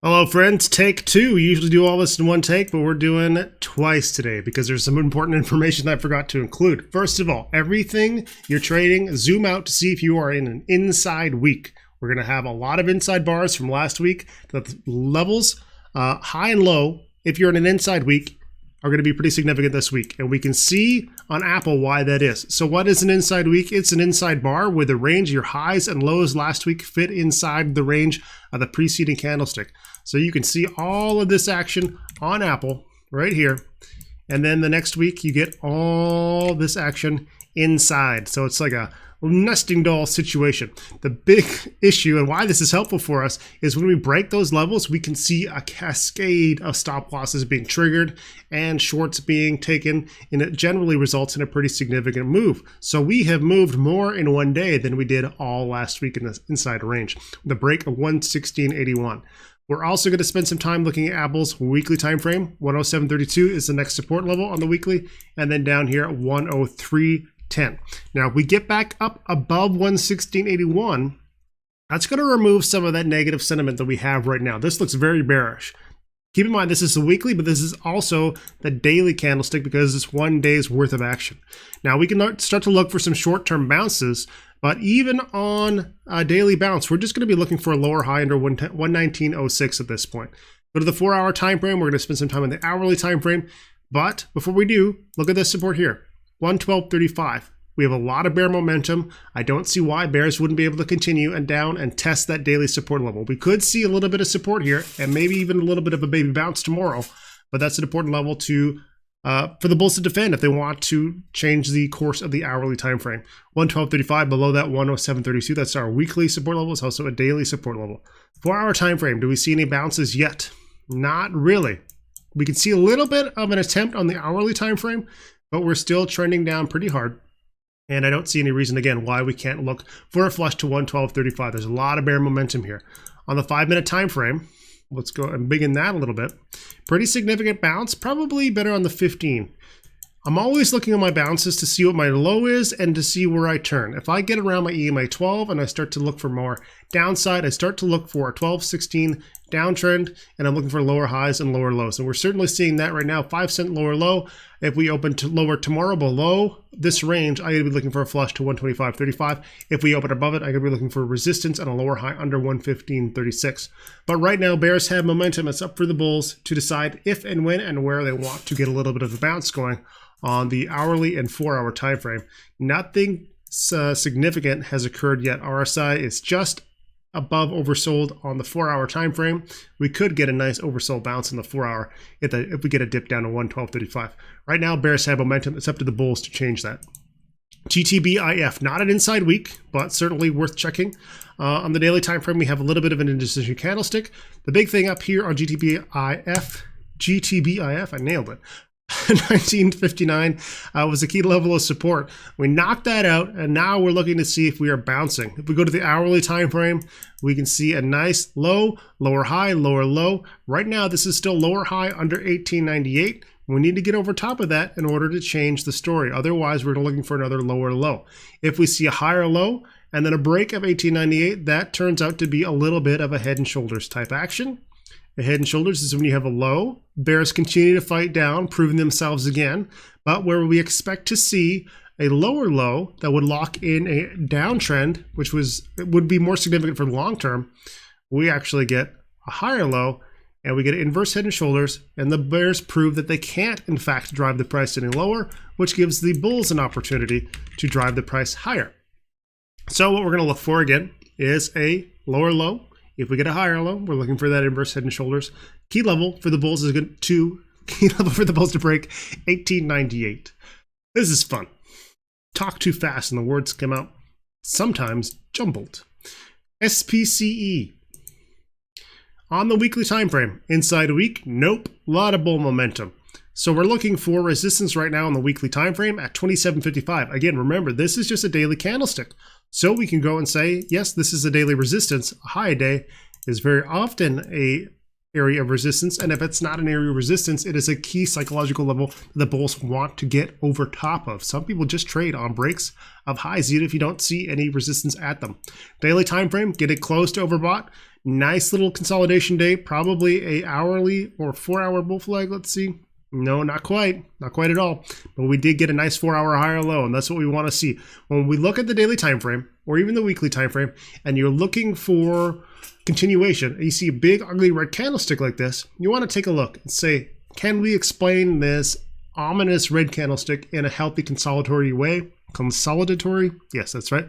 Hello friends, take two. We usually do all this in one take, but we're doing it twice today because there's some important information that I forgot to include. First of all, everything you're trading, zoom out to see if you are in an inside week. We're going to have a lot of inside bars from last week. The levels, high and low, if you're in an inside week, are going to be pretty significant this week. And we can see on Apple why that is. So what is an inside week? It's an inside bar where the range of your highs and lows last week fit inside the range of the preceding candlestick. So you can see all of this action on Apple right here. And then the next week you get all this action inside. So it's like a nesting doll situation. The big issue and why this is helpful for us is when we break those levels, we can see a cascade of stop losses being triggered and shorts being taken, and it generally results in a pretty significant move. So we have moved more in one day than we did all last week in the inside range. The break of 116.81. We're also going to spend some time looking at Apple's weekly time frame. 107.32 is the next support level on the weekly, and then down here at 103.10. Now, if we get back up above 116.81, that's going to remove some of that negative sentiment that we have right now. This looks very bearish. Keep in mind, this is the weekly, but this is also the daily candlestick because it's 1 day's worth of action. Now, we can start to look for some short-term bounces, but even on a daily bounce, we're just going to be looking for a lower high under 119.06 at this point. Go to the 4-hour time frame. We're going to spend some time in the hourly time frame. But before we do, look at this support here, 112.35. We have a lot of bear momentum. I don't see why bears wouldn't be able to continue and down and test that daily support level. We could see a little bit of support here and maybe even a little bit of a baby bounce tomorrow, but that's an important level to for the bulls to defend if they want to change the course of the hourly time frame. 112.35 below that 107.32. That's our weekly support level. It's also a daily support level. 4-hour time frame. Do we see any bounces yet? Not really. We can see a little bit of an attempt on the hourly time frame, but we're still trending down pretty hard. And I don't see any reason, again, why we can't look for a flush to 112.35. There's a lot of bear momentum here. On the 5-minute time frame, let's go and begin that a little bit. Pretty significant bounce, probably better on the 15. I'm always looking at my bounces to see what my low is and to see where I turn. If I get around my EMA 12 and I start to look for more downside, I start to look for a 12-16 downtrend, and I'm looking for lower highs and lower lows. And we're certainly seeing that right now, 5-cent lower low. If we open to lower tomorrow below this range, I'm going to be looking for a flush to 125.35. If we open above it, I'm going to be looking for resistance and a lower high under 115.36. But right now, bears have momentum. It's up for the bulls to decide if and when and where they want to get a little bit of a bounce going on the hourly and 4-hour time frame. Nothing significant has occurred yet. RSI is just above oversold on the 4-hour time frame. We could get a nice oversold bounce in the 4-hour if we get a dip down to 112.35. Right now, bears have momentum. It's up to the bulls to change that. GTBIF, not an inside week, but certainly worth checking. On the daily time frame, we have a little bit of an indecision candlestick. The big thing up here on GTBIF, I nailed it. 1959 was a key level of support. We knocked that out, and now we're looking to see if we are bouncing. If we go to the hourly time frame, we can see a nice low, lower high, lower low. Right now, this is still lower high under 1898. We need to get over top of that in order to change the story. Otherwise, we're looking for another lower low. If we see a higher low and then a break of 1898, that turns out to be a little bit of a head and shoulders type action. A head and shoulders is when you have a low. Bears continue to fight down, proving themselves again. But where we expect to see a lower low that would lock in a downtrend, which would be more significant for the long term, we actually get a higher low and we get an inverse head and shoulders, and the bears prove that they can't, in fact, drive the price any lower, which gives the bulls an opportunity to drive the price higher. So what we're going to look for again is a lower low. If we get a higher low, we're looking for that inverse head and shoulders. Key level for the bulls is to break 1898. This is fun. Talk too fast and the words come out sometimes jumbled. SPCE. On the weekly time frame, inside a week, nope, a lot of bull momentum. So we're looking for resistance right now on the weekly time frame at 27.55. Again, remember, this is just a daily candlestick. So we can go and say, yes, this is a daily resistance. A high day is very often a area of resistance. And if it's not an area of resistance, it is a key psychological level that the bulls want to get over top of. Some people just trade on breaks of highs, even if you don't see any resistance at them. Daily time frame, get it close to overbought. Nice little consolidation day, probably a hourly or 4-hour bull flag. Let's see. No, not quite at all. But we did get a nice 4-hour higher low, and that's what we want to see. When we look at the daily time frame or even the weekly time frame, and you're looking for continuation, and you see a big ugly red candlestick like this, you want to take a look and say, can we explain this ominous red candlestick in a healthy consolidatory way? Consolidatory? Yes, that's right.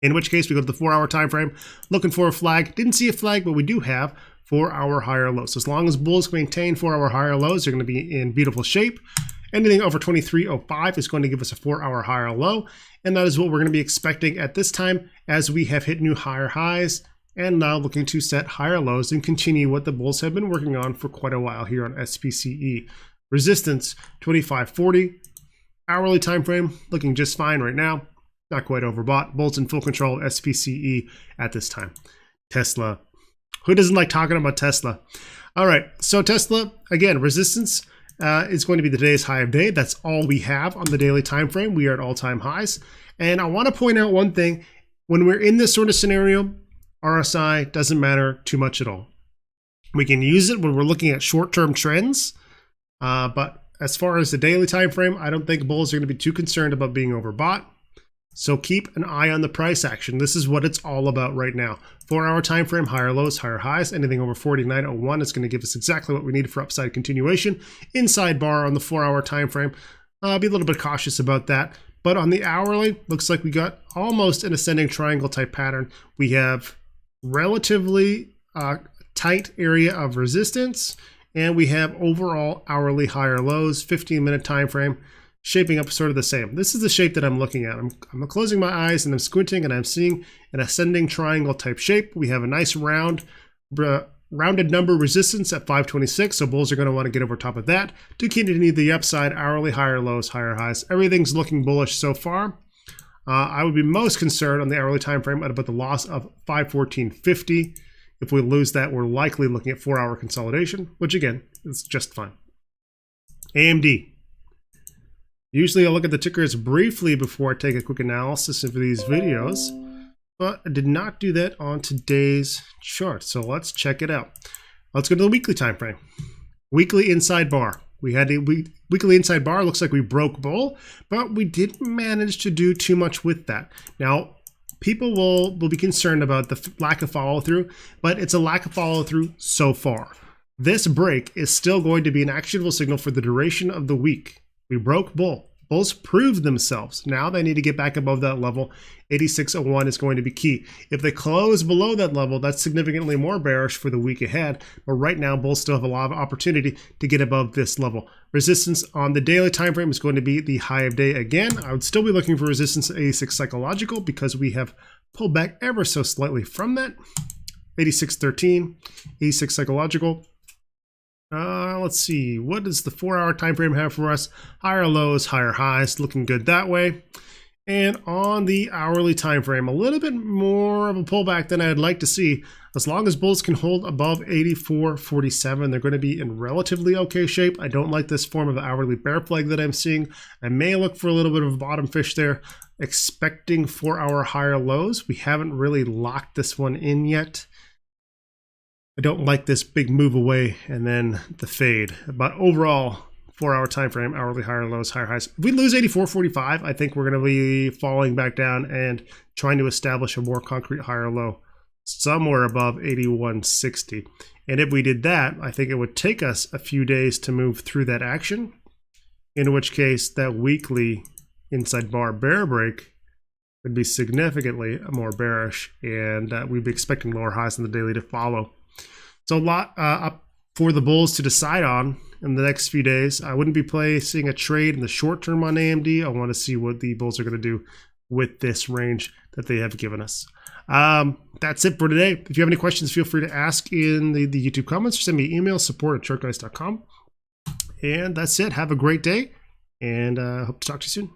In which case we go to the 4-hour time frame, looking for a flag. Didn't see a flag, but we do have 4-hour higher lows. So as long as bulls maintain 4-hour higher lows, they're going to be in beautiful shape. Anything over 23.05 is going to give us a 4-hour higher low, and that is what we're going to be expecting at this time as we have hit new higher highs and now looking to set higher lows and continue what the bulls have been working on for quite a while here on SPCE. Resistance 25.40, hourly time frame looking just fine right now. Not quite overbought. Bulls in full control, SPCE at this time. Tesla. Who doesn't like talking about Tesla? All right, so Tesla, again, resistance is going to be the today's high of day. That's all we have on the daily time frame. We are at all-time highs. And I want to point out one thing. When we're in this sort of scenario, RSI doesn't matter too much at all. We can use it when we're looking at short-term trends, but as far as the daily time frame, I don't think bulls are going to be too concerned about being overbought. So keep an eye on the price action. This is what it's all about right now. 4-hour time frame, higher lows, higher highs. Anything over 49.01 is going to give us exactly what we need for upside continuation. Inside bar on the 4-hour time frame. Be a little bit cautious about that. But on the hourly, looks like we got almost an ascending triangle type pattern. We have relatively tight area of resistance, and we have overall hourly higher lows, 15-minute time frame, shaping up sort of the same. This is the shape that I'm looking at. I'm closing my eyes and I'm squinting and I'm seeing an ascending triangle type shape. We have a nice rounded number resistance at 526, so bulls are going to want to get over top of that to continue the upside, hourly higher lows, higher highs. Everything's looking bullish so far. I would be most concerned on the hourly time frame at about the loss of 514.50. If we lose that, we're likely looking at 4-hour consolidation, which again is just fine. AMD. Usually I'll look at the tickers briefly before I take a quick analysis of these videos, but I did not do that on today's chart. So let's check it out. Let's go to the weekly time frame. Weekly inside bar. We had a weekly inside bar. Looks like we broke bull, but we didn't manage to do too much with that. Now, people will be concerned about the lack of follow through, but it's a lack of follow through so far. This break is still going to be an actionable signal for the duration of the week. We broke bull. Bulls proved themselves. Now they need to get back above that level. 86.01 is going to be key. If they close below that level, that's significantly more bearish for the week ahead. But right now, bulls still have a lot of opportunity to get above this level. Resistance on the daily time frame is going to be the high of day again. I would still be looking for resistance at 86 psychological because we have pulled back ever so slightly from that. 86.13, 86 psychological. Let's see, what does the 4-hour time frame have for us? Higher lows, higher highs, looking good that way. And on the hourly time frame, a little bit more of a pullback than I'd like to see. As long as bulls can hold above 84.47, they're going to be in relatively okay shape. I don't like this form of hourly bear flag that I'm seeing. I may look for a little bit of a bottom fish there, expecting 4-hour higher lows. We haven't really locked this one in yet. I don't like this big move away and then the fade. But overall, 4-hour time frame, hourly higher lows, higher highs. If we lose 84.45, I think we're going to be falling back down and trying to establish a more concrete higher low somewhere above 81.60. And if we did that, I think it would take us a few days to move through that action, in which case that weekly inside bar bear break would be significantly more bearish, and we'd be expecting lower highs in the daily to follow. So a lot up for the bulls to decide on in the next few days. I wouldn't be placing a trade in the short term on AMD. I want to see what the bulls are going to do with this range that they have given us. That's it for today. If you have any questions, feel free to ask in the YouTube comments or send me an email, support@chartguys.com. And that's it. Have a great day, and hope to talk to you soon.